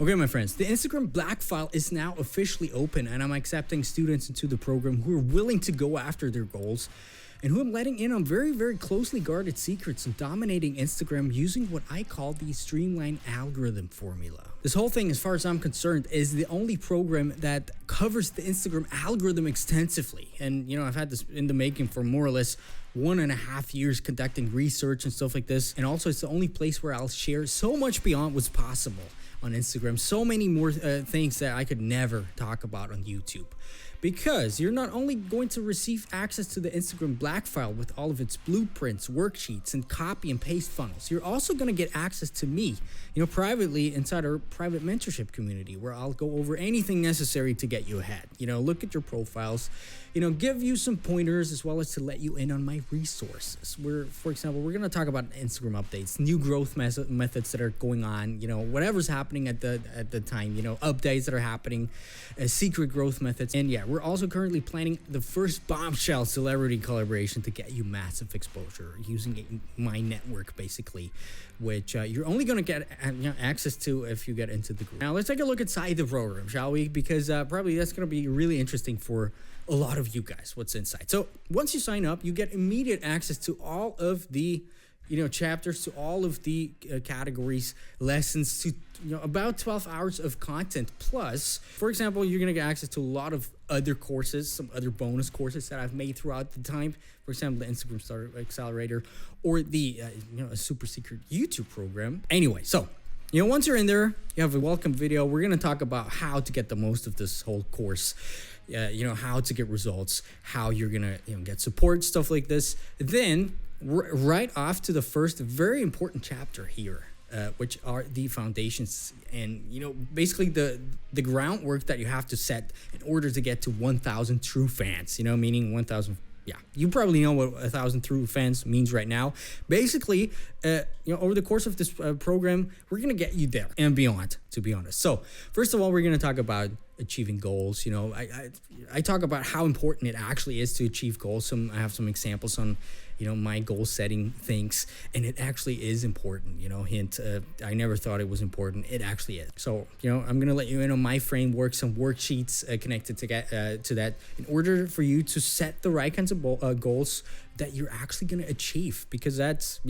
Okay, my friends, the Instagram Black File is now officially open, and I'm accepting students into the program who are willing to go after their goals and who I'm letting in on very, very closely guarded secrets and dominating Instagram using what I call the streamlined algorithm formula. This whole thing, as far as I'm concerned, is the only program that covers the Instagram algorithm extensively. And, I've had this in the making for more or less 1.5 years conducting research and stuff like this. And also, it's the only place where I'll share so much beyond what's possible on Instagram. So many more things that I could never talk about on YouTube. Because you're not only going to receive access to the Instagram Black File with all of its blueprints, worksheets, and copy and paste funnels, you're also going to get access to me, privately inside our private mentorship community where I'll go over anything necessary to get you ahead. Look at your profiles, give you some pointers as well as to let you in on my resources. For example, we're going to talk about Instagram updates, new growth methods that are going on, whatever's happening at the time, updates that are happening, secret growth methods. And yeah, we're also currently planning the first bombshell celebrity collaboration to get you massive exposure using my network, basically, which you're only going to get access to if you get into the group. Now, let's take a look inside the program, shall we? Because probably that's going to be really interesting for a lot of you guys, what's inside. So once you sign up, you get immediate access to all of the chapters, to all of the categories, lessons, to about 12 hours of content. Plus, for example, you're going to get access to a lot of other courses, some other bonus courses that I've made throughout the time. For example, the Instagram Starter Accelerator or the a super secret YouTube program. Anyway, so once you're in there, you have a welcome video. We're going to talk about how to get the most of this whole course. How to get results, how you're going to get support, stuff like this. Then right off to the first very important chapter here, which are the foundations and basically the groundwork that you have to set in order to get to 1,000 true fans, meaning 1,000. Yeah, you probably know what 1,000 true fans means right now. Basically, over the course of this program, we're going to get you there and beyond, to be honest. So first of all, we're going to talk about achieving goals. I talk about how important it actually is to achieve goals. I have some examples on my goal setting things, and it actually is important. Hint, I never thought it was important. It actually is. So I'm gonna let you in on my framework, some worksheets connected to that in order for you to set the right kinds of goals that you're actually going to achieve, because that's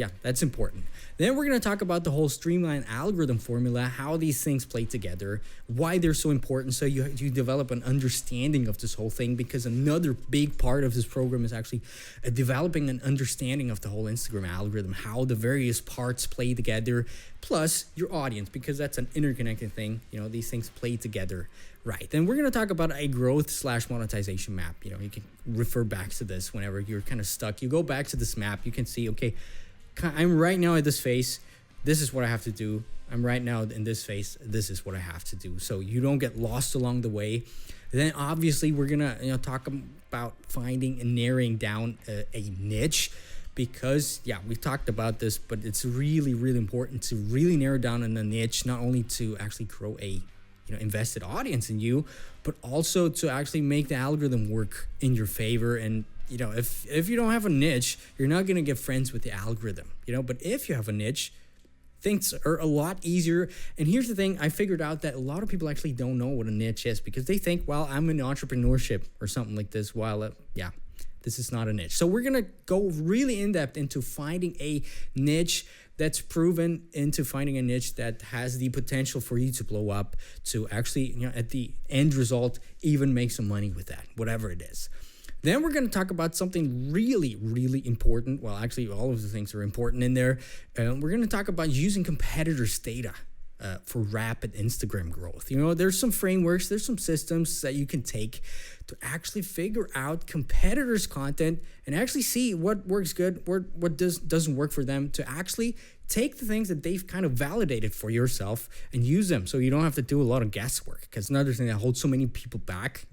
important. Then we're going to talk about the whole streamlined algorithm formula, how these things play together, why they're so important, so you develop an understanding of this whole thing, because another big part of this program is actually developing an understanding of the whole Instagram algorithm, how the various parts play together, plus your audience, because that's an interconnected thing. These things play together. Right. Then we're going to talk about a growth/monetization map. You can refer back to this whenever you're kind of stuck. You go back to this map. You can see, okay, I'm right now at this phase. This is what I have to do. I'm right now in this phase. This is what I have to do. So you don't get lost along the way. Then obviously we're going to talk about finding and narrowing down a niche. Because, we've talked about this, but it's really, really important to really narrow down on the niche, not only to actually grow a invested audience in you, but also to actually make the algorithm work in your favor. And if you don't have a niche, you're not going to get friends with the algorithm, but if you have a niche, things are a lot easier. And here's the thing, I figured out that a lot of people actually don't know what a niche is, because they think, well, I'm in entrepreneurship or something like this, while this is not a niche. So we're going to go really in depth into finding a niche that's proven, into finding a niche that has the potential for you to blow up, to actually, at the end result, even make some money with that, whatever it is. Then we're going to talk about something really, really important. Well, actually, all of the things are important in there. We're going to talk about using competitors' data for rapid Instagram growth. There's some frameworks, there's some systems that you can take to actually figure out competitors' content and actually see what works good, what doesn't work for them, to actually take the things that they've kind of validated for yourself and use them, so you don't have to do a lot of guesswork. Because another thing that holds so many people back,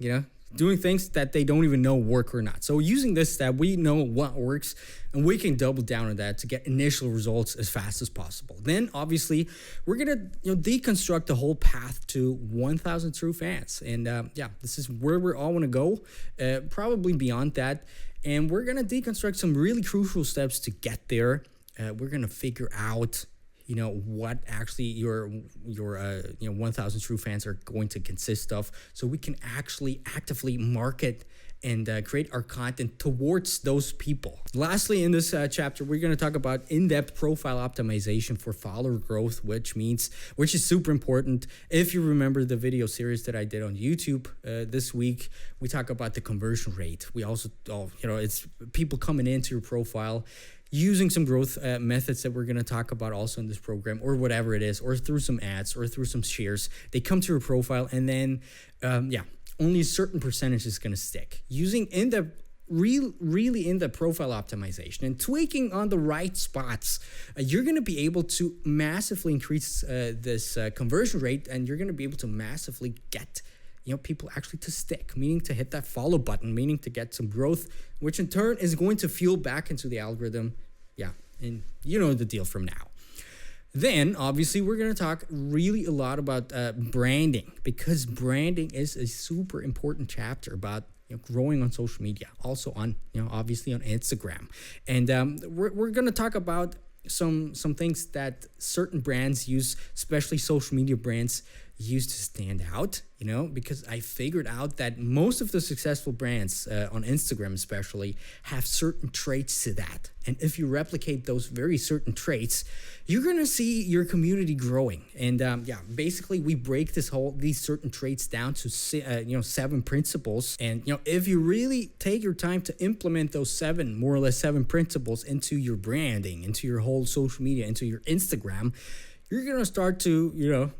doing things that they don't even know work or not. So using this step, we know what works, and we can double down on that to get initial results as fast as possible. Then obviously we're gonna deconstruct the whole path to 1,000 true fans, and this is where we all want to go, probably beyond that. And we're gonna deconstruct some really crucial steps to get there. We're gonna figure out what actually your 1,000 true fans are going to consist of, so we can actually actively market and create our content towards those people. Lastly, in this chapter, we're going to talk about in-depth profile optimization for follower growth, which is super important. If you remember the video series that I did on YouTube this week, we talk about the conversion rate. We also, it's people coming into your profile using some growth methods that we're going to talk about also in this program, or whatever it is, or through some ads or through some shares. They come to your profile, and then only a certain percentage is going to stick. Using really in the profile optimization and tweaking on the right spots, you're going to be able to massively increase this conversion rate, and you're going to be able to massively get people actually to stick, meaning to hit that follow button, meaning to get some growth, which in turn is going to fuel back into the algorithm. Yeah, and you know the deal from now. Then, obviously, we're going to talk really a lot about branding, because branding is a super important chapter about growing on social media, also on, obviously on Instagram. And we're going to talk about some things that certain brands use, especially social media brands, use to stand out, because I figured out that most of the successful brands on Instagram especially have certain traits to that. And if you replicate those very certain traits, you're going to see your community growing. And basically we break these certain traits down to 7 principles. And if you really take your time to implement those more or less 7 principles into your branding, into your whole social media, into your Instagram, you're going to start to,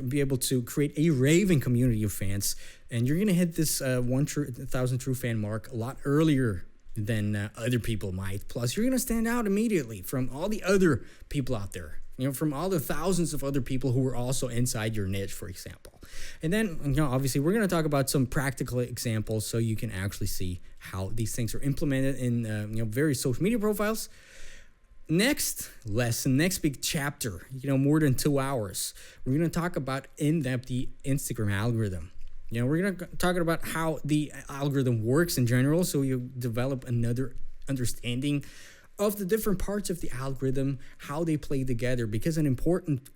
be able to create a raving community of fans. And you're going to hit this 1,000 true fan mark a lot earlier than other people might. Plus, you're going to stand out immediately from all the other people out there, from all the thousands of other people who are also inside your niche, for example. And then, obviously, we're going to talk about some practical examples so you can actually see how these things are implemented in, various social media profiles. Next big chapter, more than 2 hours. We're going to talk about in-depth the Instagram algorithm. We're going to talk about how the algorithm works in general, so you develop another understanding of the different parts of the algorithm, how they play together, because an important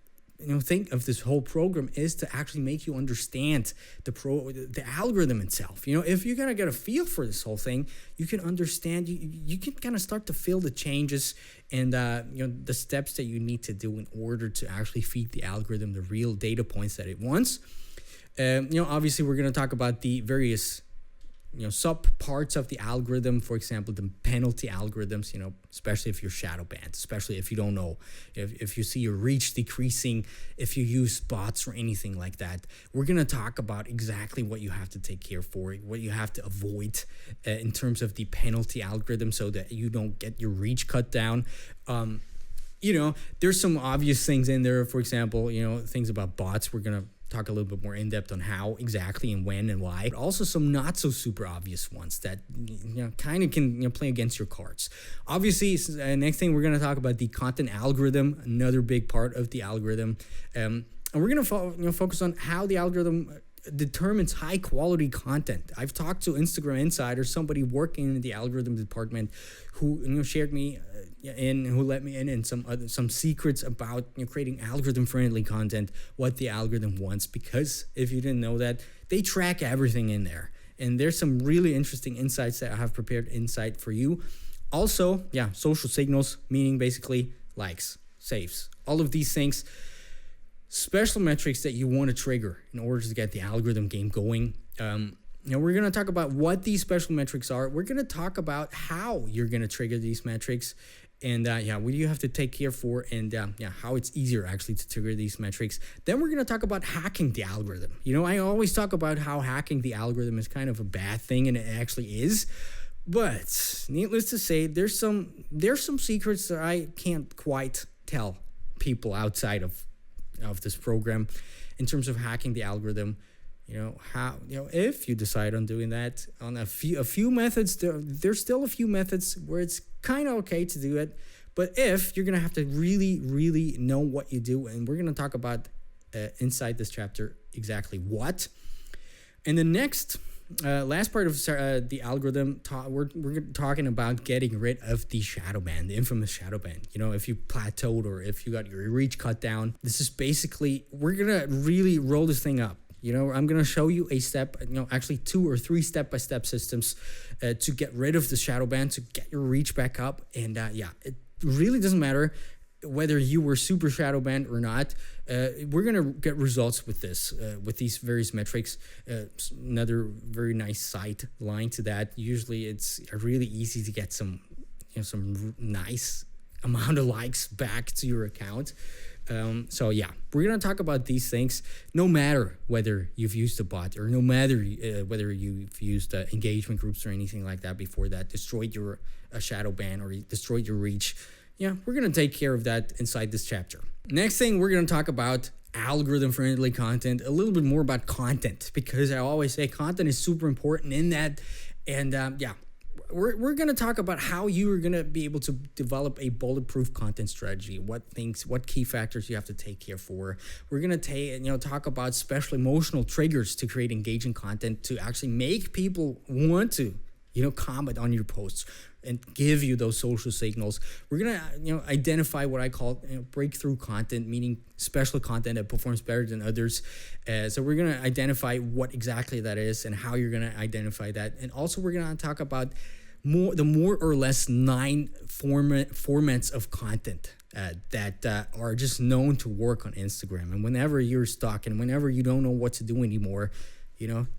thing of this whole program is to actually make you understand the algorithm itself. If you're gonna get a feel for this whole thing, you can understand. You can kind of start to feel the changes and the steps that you need to do in order to actually feed the algorithm the real data points that it wants. Obviously, we're gonna talk about the various sub parts of the algorithm. For example, the penalty algorithms, especially if you're shadow banned, especially if you don't know, if you see your reach decreasing, if you use bots or anything like that. We're going to talk about exactly what you have to take care for, what you have to avoid in terms of the penalty algorithm so that you don't get your reach cut down. There's some obvious things in there. For example, things about bots. We're going to talk a little bit more in depth on how exactly and when and why, but also some not so super obvious ones that kind of can play against your cards. Obviously, next thing we're going to talk about the content algorithm, another big part of the algorithm, and we're going to focus on how the algorithm determines high quality content. I've talked to Instagram Insider, somebody working in the algorithm department, who shared me who let me in some secrets about creating algorithm friendly content, what the algorithm wants, because if you didn't know that, they track everything in there. And there's some really interesting insights that I have prepared insight for you. Also, social signals, meaning basically likes, saves, all of these things. Special metrics that you want to trigger in order to get the algorithm game going. We're going to talk about what these special metrics are. We're going to talk about how you're going to trigger these metrics, and what do you have to take care for, and how it's easier actually to trigger these metrics. Then we're going to talk about hacking the algorithm. I always talk about how hacking the algorithm is kind of a bad thing, and it actually is. But needless to say, there's some secrets that I can't quite tell people outside of this program in terms of hacking the algorithm. If you decide on doing that, on a few methods, there's still a few methods where it's kind of okay to do it. But if you're gonna have to really, really know what you do, and we're gonna talk about inside this chapter exactly what. And the next last part of the algorithm, we're talking about getting rid of the shadow band, the infamous shadow band. You know, if you plateaued or if you got your reach cut down, this is basically, we're going to really roll this thing up. You know, I'm going to show you a step, actually 2 or 3 step-by-step systems to get rid of the shadow band, to get your reach back up. And it really doesn't matter whether you were super shadow banned or not. We're going to get results with this, with these various metrics. Another very nice side line to that. Usually it's really easy to get some nice amount of likes back to your account. So yeah, we're going to talk about these things no matter whether you've used a bot or no matter whether you've used engagement groups or anything like that before that destroyed your shadow ban or destroyed your reach. Yeah, we're going to take care of that inside this chapter. Next thing, we're going to talk about algorithm-friendly content, a little bit more about content, because I always say content is super important in that. And we're going to talk about how you are going to be able to develop a bulletproof content strategy, what key factors you have to take care for. We're going to talk about special emotional triggers to create engaging content to actually make people want to, comment on your posts and give you those social signals. We're going to, identify what I call breakthrough content, meaning special content that performs better than others. So we're going to identify what exactly that is and how you're going to identify that. And also we're going to talk about the more or less 9 formats of content that are just known to work on Instagram. And whenever you're stuck and whenever you don't know what to do anymore,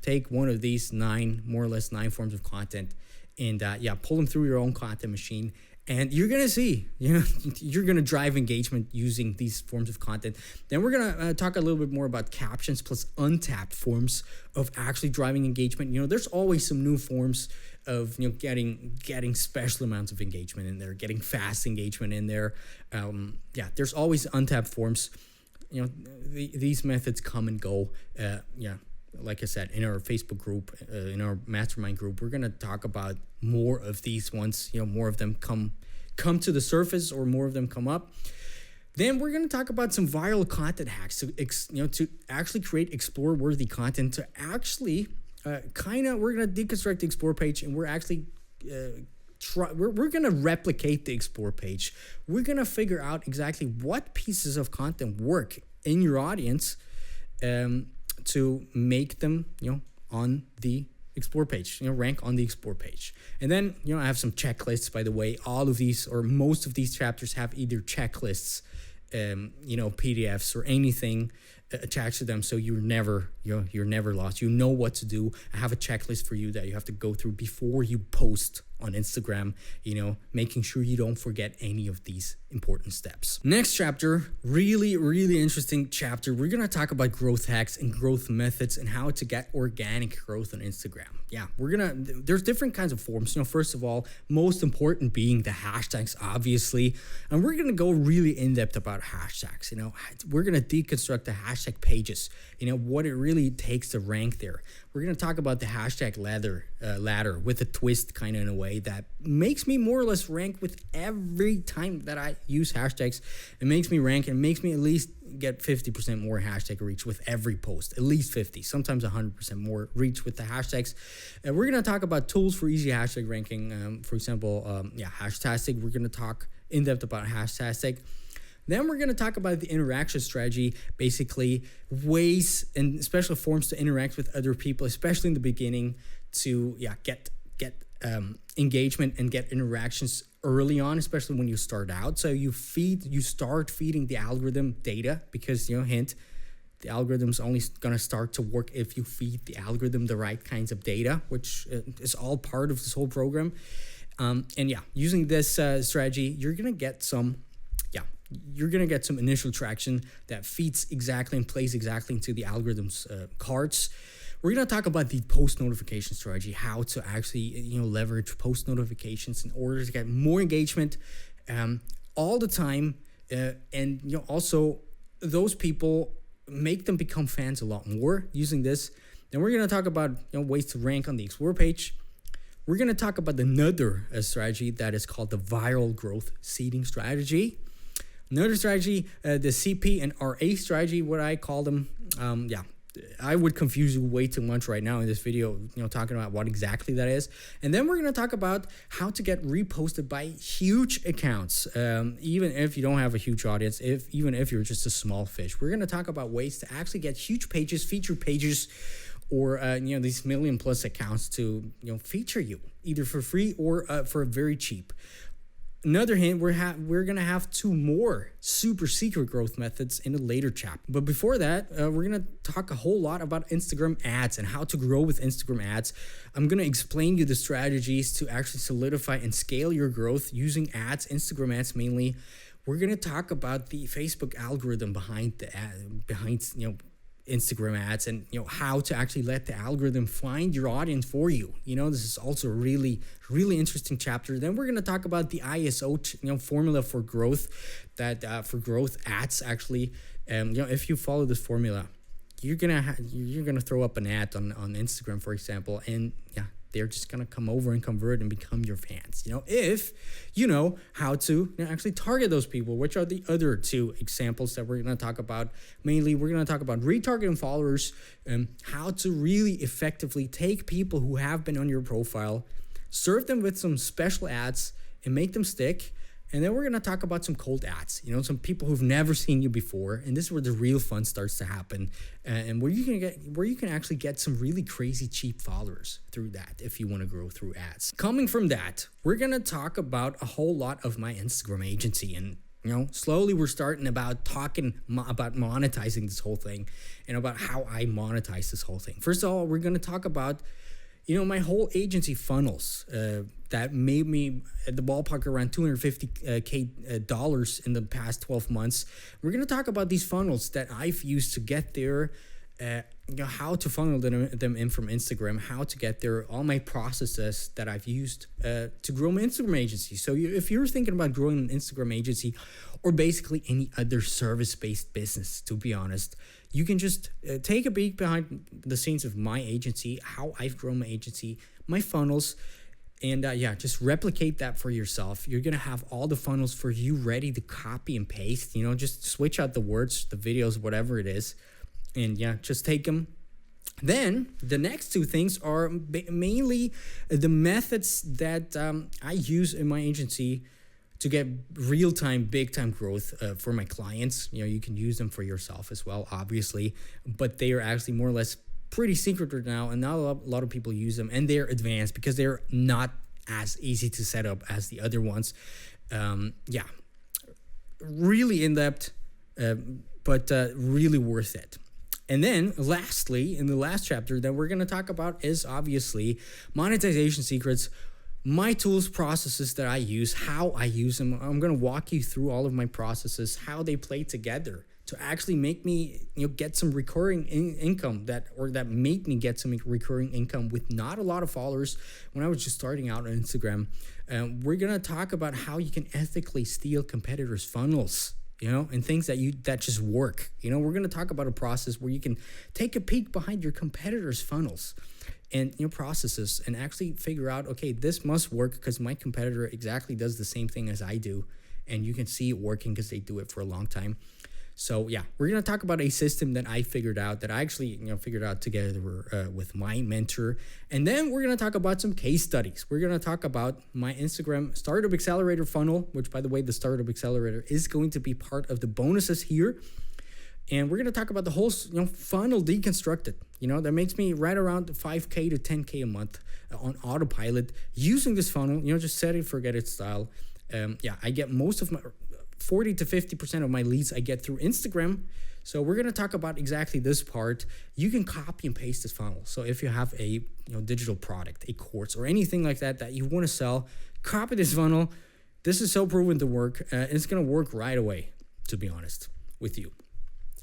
take one of these more or less 9 forms of content and pull them through your own content machine. And you're going to see, you're going to drive engagement using these forms of content. Then we're going to talk a little bit more about captions plus untapped forms of actually driving engagement. There's always some new forms of, getting special amounts of engagement in there, getting fast engagement in there. There's always untapped forms. These methods come and go. Like I said, in our Facebook group, in our mastermind group, we're going to talk about more of these ones, more of them come to the surface or more of them come up. Then we're going to talk about some viral content hacks to actually create explore-worthy content, to actually we're going to deconstruct the explore page, and we're actually we're going to replicate the explore page. We're going to figure out exactly what pieces of content work in your audience to make them, on the explore page, rank on the explore page. And then, I have some checklists, by the way. All of these or most of these chapters have either checklists, PDFs or anything attached to them, so you're never lost. You know what to do. I have a checklist for you that you have to go through before you post on Instagram, making sure you don't forget any of these important steps. Next chapter, really, really interesting chapter. We're going to talk about growth hacks and growth methods and how to get organic growth on Instagram. Yeah, there's different kinds of forms. First of all, most important being the hashtags, obviously. And we're going to go really in depth about hashtags. We're going to deconstruct the hashtag pages, what it really takes to rank there. We're going to talk about the hashtag ladder with a twist, kind of in a way that makes me more or less rank with every time that I use hashtags. It makes me rank and makes me at least get 50% more hashtag reach with every post, at least 50, sometimes 100% more reach with the hashtags. We're going to talk about tools for easy hashtag ranking. For example, Hashtastic. We're going to talk in depth about Hashtastic. Then we're going to talk about the interaction strategy, basically ways and special forms to interact with other people, especially in the beginning, to get engagement and get interactions early on, especially when you start out. So you start feeding the algorithm data because, hint, the algorithm's only going to start to work if you feed the algorithm the right kinds of data, which is all part of this whole program. Using this strategy, you're going to get some initial traction that feeds exactly and plays exactly into the algorithm's cards. We're going to talk about the post notification strategy, how to actually, leverage post notifications in order to get more engagement all the time. Also those people, make them become fans a lot more using this. Then we're going to talk about, ways to rank on the explore page. We're going to talk about another strategy that is called the viral growth seeding strategy. Another strategy, the CP and RA strategy, what I call them. I would confuse you way too much right now in this video, talking about what exactly that is. And then we're going to talk about how to get reposted by huge accounts, even if you don't have a huge audience, even if you're just a small fish. We're going to talk about ways to actually get huge pages, feature pages, or these million-plus accounts to feature you either for free or for very cheap. Another hint, we're going to have 2 more super secret growth methods in a later chapter. But before that, we're going to talk a whole lot about Instagram ads and how to grow with Instagram ads. I'm going to explain you the strategies to actually solidify and scale your growth using ads, Instagram ads mainly. We're going to talk about the Facebook algorithm behind the ad, Instagram ads, and how to actually let the algorithm find your audience for you. This is also a really interesting chapter. Then we're going to talk about the ISO formula for growth, that for growth ads actually. If you follow this formula, you're gonna throw up an ad on Instagram, for example, and they're just going to come over and convert and become your fans. If you know how to actually target those people, which are the other 2 examples that we're going to talk about. Mainly, we're going to talk about retargeting followers and how to really effectively take people who have been on your profile, serve them with some special ads, and make them stick. And then we're going to talk about some cold ads, some people who've never seen you before. And this is where the real fun starts to happen, and where you can actually get some really crazy cheap followers through that if you want to grow through ads. Coming from that, we're going to talk about a whole lot of my Instagram agency, and slowly we're starting about talking about monetizing this whole thing and about how I monetize this whole thing. First of all, we're going to talk about my whole agency funnels that made me at the ballpark around $250K in the past 12 months. We're going to talk about these funnels that I've used to get there, how to funnel them in from Instagram, how to get there, all my processes that I've used to grow my Instagram agency. So if you're thinking about growing an Instagram agency or basically any other service-based business, to be honest, you can just take a peek behind the scenes of my agency, how I've grown my agency, my funnels, and just replicate that for yourself. You're going to have all the funnels for you ready to copy and paste. Just switch out the words, the videos, whatever it is, and just take them. Then the next 2 things are mainly the methods that I use in my agency to get real-time, big-time growth for my clients. You can use them for yourself as well, obviously, but they are actually more or less pretty secret right now, and not a lot of people use them, and they're advanced because they're not as easy to set up as the other ones. Really in-depth, but really worth it. And then lastly, in the last chapter that we're going to talk about is obviously Monetization Secrets, my tools, processes that I use, how I use them. I'm going to walk you through all of my processes, how they play together to actually make me get some recurring income that made me get some recurring income with not a lot of followers when I was just starting out on Instagram. We're going to talk about how you can ethically steal competitors' funnels, and things that just work. We're going to talk about a process where you can take a peek behind your competitors' funnels and processes and actually figure out, okay, this must work because my competitor exactly does the same thing as I do, and you can see it working because they do it for a long time. So we're going to talk about a system that I figured out, that I actually figured out together with my mentor. And then we're going to talk about some case studies. We're going to talk about my Instagram Startup Accelerator funnel, which, by the way, the Startup Accelerator is going to be part of the bonuses here. And we're going to talk about the whole funnel deconstructed. That makes me right around 5K to 10K a month on autopilot using this funnel. Just set it, forget it style. I get most of my 40 to 50% of my leads I get through Instagram. So we're going to talk about exactly this part. You can copy and paste this funnel. So if you have a digital product, a course, or anything like that you want to sell, copy this funnel. This is so proven to work. It's going to work right away, to be honest with you.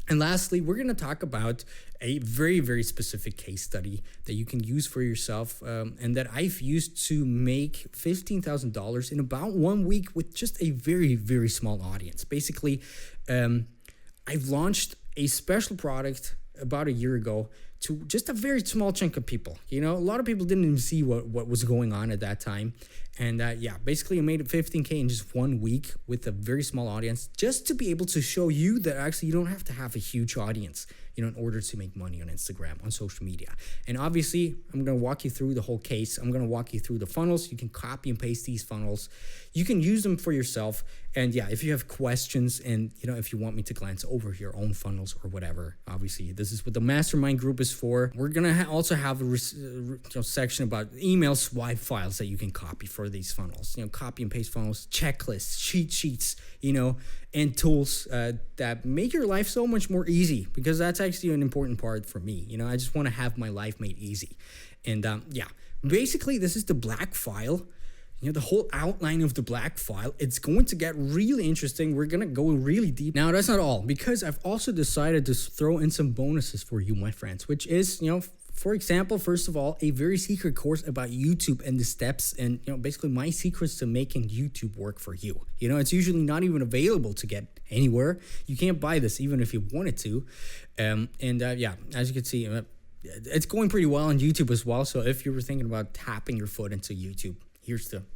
And lastly, we're going to talk about a very, very specific case study that you can use for yourself and that I've used to make $15,000 in about 1 week with just a very, very small audience. Basically, I've launched a special product about a year ago to just a very small chunk of people. A lot of people didn't even see what was going on at that time. And basically I made it 15K in just 1 week with a very small audience, just to be able to show you that actually you don't have to have a huge audience. in order to make money on Instagram, on social media. And obviously, I'm going to walk you through the whole case. I'm going to walk you through the funnels. You can copy and paste these funnels. You can use them for yourself. And yeah, if you have questions and, if you want me to glance over your own funnels or whatever, obviously, this is what the mastermind group is for. We're going to also have a section about email swipe files that you can copy for these funnels. Copy and paste funnels, checklists, cheat sheets, and tools that make your life so much more easy, because that's actually an important part for me. I just want to have my life made easy. And basically, this is the black file. The whole outline of the black file. It's going to get really interesting. We're going to go really deep. Now, that's not all, because I've also decided to throw in some bonuses for you, my friends, which is, for example, first of all, a very secret course about YouTube and the steps and, basically my secrets to making YouTube work for you. It's usually not even available to get anywhere. You can't buy this even if you wanted to. As you can see, it's going pretty well on YouTube as well. So if you were thinking about tapping your foot into YouTube,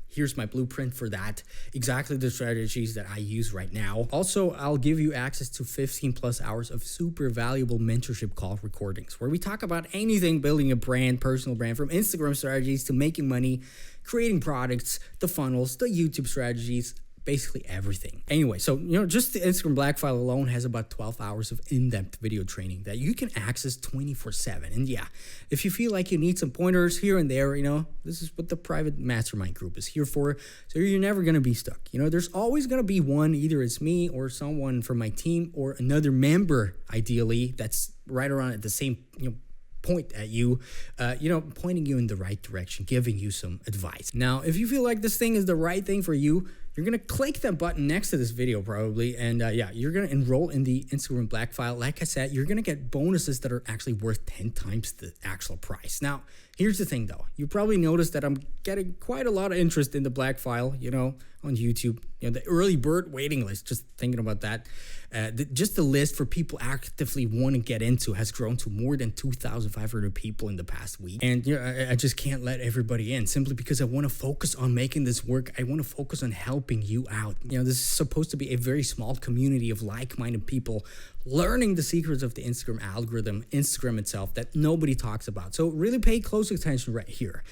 here's my blueprint for that. Exactly the strategies that I use right now. Also, I'll give you access to 15 plus hours of super valuable mentorship call recordings where we talk about anything building a brand, personal brand, from Instagram strategies to making money, creating products, the funnels, the YouTube strategies, basically everything. Anyway, so, just the Instagram black file alone has about 12 hours of in-depth video training that you can access 24/7. And yeah, if you feel like you need some pointers here and there, this is what the private mastermind group is here for. So you're never going to be stuck. There's always going to be one, either it's me or someone from my team or another member, ideally, that's right around at the same, point at you, pointing you in the right direction, giving you some advice. Now, if you feel like this thing is the right thing for you, you're going to click that button next to this video probably. And you're going to enroll in the Instagram black file. Like I said, you're going to get bonuses that are actually worth 10 times the actual price. Now, here's the thing though. You probably noticed that I'm getting quite a lot of interest in the black file, on YouTube. The early bird waiting list, just thinking about that. Just the list for people actively want to get into has grown to more than 2,500 people in the past week. And I just can't let everybody in simply because I want to focus on making this work. I want to focus on helping you out. This is supposed to be a very small community of like-minded people learning the secrets of the Instagram algorithm, Instagram itself, that nobody talks about. So really pay close attention right here.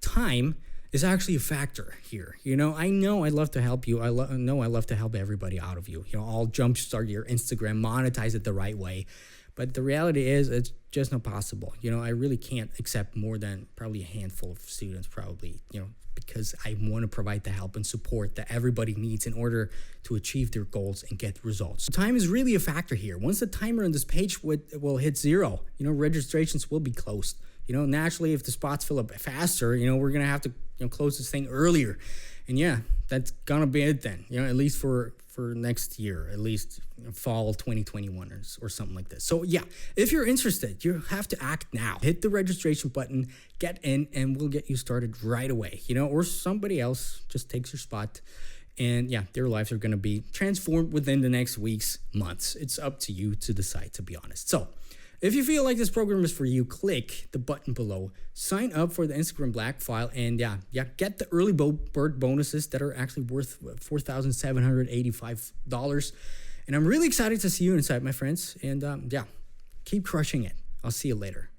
Time is actually a factor here. I know I love to help you. I love to help everybody out of you. I'll jumpstart your Instagram, monetize it the right way. But the reality is it's just not possible. I really can't accept more than probably a handful of students probably, because I want to provide the help and support that everybody needs in order to achieve their goals and get results. So time is really a factor here. Once the timer on this page will hit 0, registrations will be closed. Naturally, if the spots fill up faster, we're going to have to close this thing earlier. And yeah, that's going to be it then, at least for next year, at least fall 2021 or something like this. So yeah, if you're interested, you have to act now. Hit the registration button, get in, and we'll get you started right away, or somebody else just takes your spot. And yeah, their lives are going to be transformed within the next weeks, months. It's up to you to decide, to be honest. So if you feel like this program is for you, click the button below, sign up for the Instagram black file, and get the early bird bonuses that are actually worth $4,785. And I'm really excited to see you inside, my friends. And keep crushing it. I'll see you later.